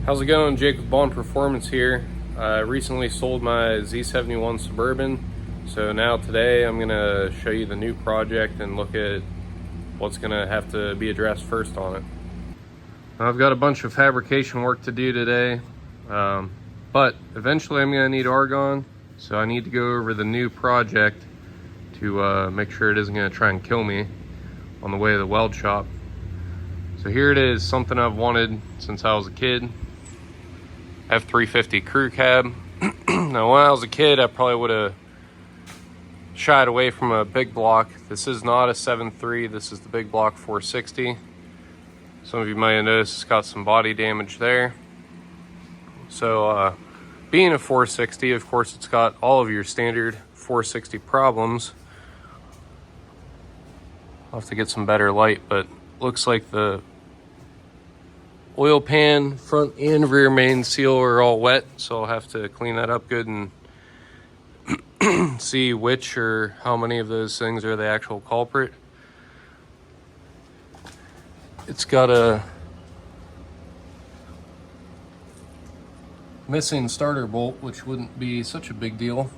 How's it going? Jake with Bond Performance here. I recently sold my Z71 Suburban, so now today I'm going to show you the new project and look at what's going to have to be addressed first on it. I've got a bunch of fabrication work to do today, but eventually I'm going to need argon, so I need to go over the new project to make sure it isn't going to try and kill me on the way to the weld shop. So here it is, something I've wanted since I was a kid. F350 crew cab. Now when I was a kid, I probably would have shied away from a big block. This is not a 7.3, this is the big block 460. Some of you might have noticed it's got some body damage there. So being a 460, of course it's got all of your standard 460 problems. I'll have to get some better light, but looks like the oil pan, front and rear main seal are all wet, so I'll have to clean that up good and see which or how many of those things are the actual culprit. It's got a missing starter bolt, which wouldn't be such a big deal,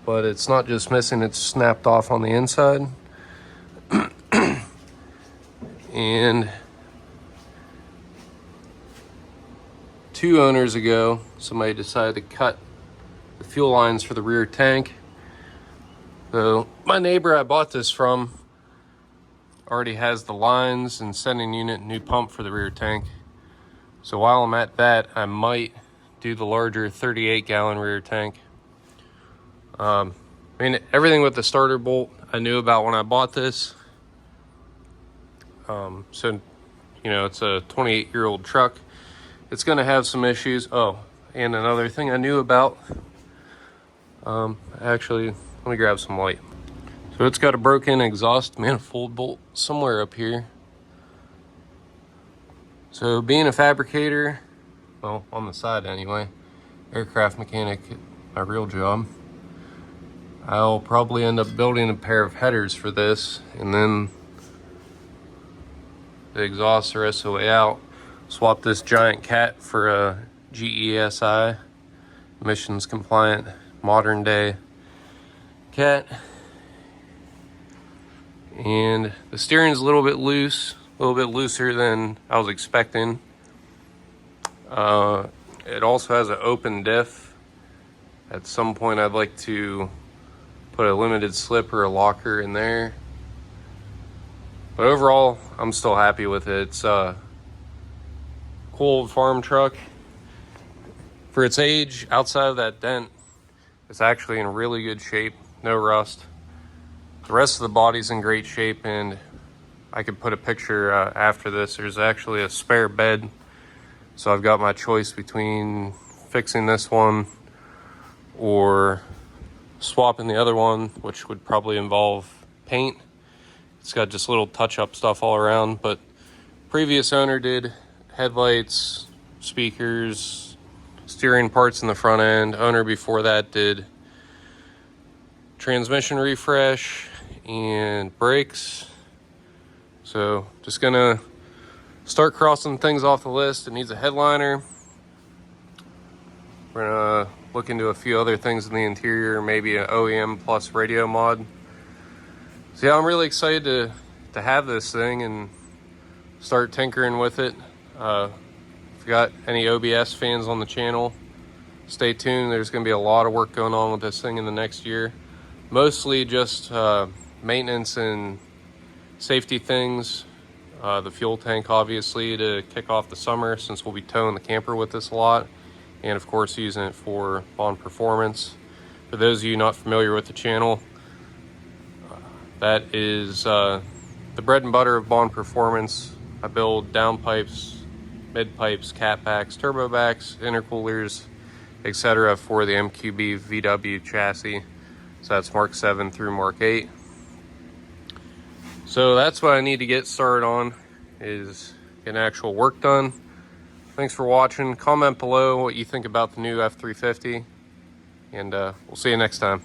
but it's not just missing, it's snapped off on the inside. And 2 owners ago, somebody decided to cut the fuel lines for the rear tank. So my neighbor I bought this from already has the lines and sending unit and new pump for the rear tank. So while I'm at that, I might do the larger 38-gallon rear tank. I mean, everything with the starter bolt I knew about when I bought this. So, you know, it's a 28-year-old truck. It's going to have some issues. Oh, and another thing I knew about, actually, let me grab some light. So it's got a broken exhaust manifold bolt somewhere up here. So being a fabricator, well, on the side anyway, aircraft mechanic, my real job, I'll probably end up building a pair of headers for this, and then the exhaust the rest of the way out. Swap this giant cat for a GESI, emissions compliant, modern day cat. And the steering's a little bit loose, a little bit looser than I was expecting. It also has an open diff. At some point I'd like to put a limited slip or a locker in there. But overall, I'm still happy with it. It's a cool old farm truck. For its age, outside of that dent, it's actually in really good shape, no rust. The rest of the body's in great shape, and I could put a picture after this. There's actually a spare bed, so I've got my choice between fixing this one or swapping the other one, which would probably involve paint. It's got just little touch-up stuff all around, but previous owner did headlights, speakers, steering parts in the front end. Owner before that did transmission refresh and brakes. So just gonna start crossing things off the list. It needs a headliner. We're gonna look into a few other things in the interior, maybe an OEM plus Resto-Mod. So yeah, I'm really excited to have this thing and start tinkering with it. If you got any OBS fans on the channel, stay tuned. There's going to be a lot of work going on with this thing in the next year. Mostly just maintenance and safety things. The fuel tank, obviously, to kick off the summer, since we'll be towing the camper with this a lot. And of course, using it for Bond Performance. For those of you not familiar with the channel, that is the bread and butter of Bond Performance. I build downpipes, mid pipes, catbacks, turbo backs, intercoolers, etc. for the MQB VW chassis. So that's Mark 7 through Mark 8. So that's what I need to get started on, is getting actual work done. Thanks for watching. Comment below what you think about the new F350, and we'll see you next time.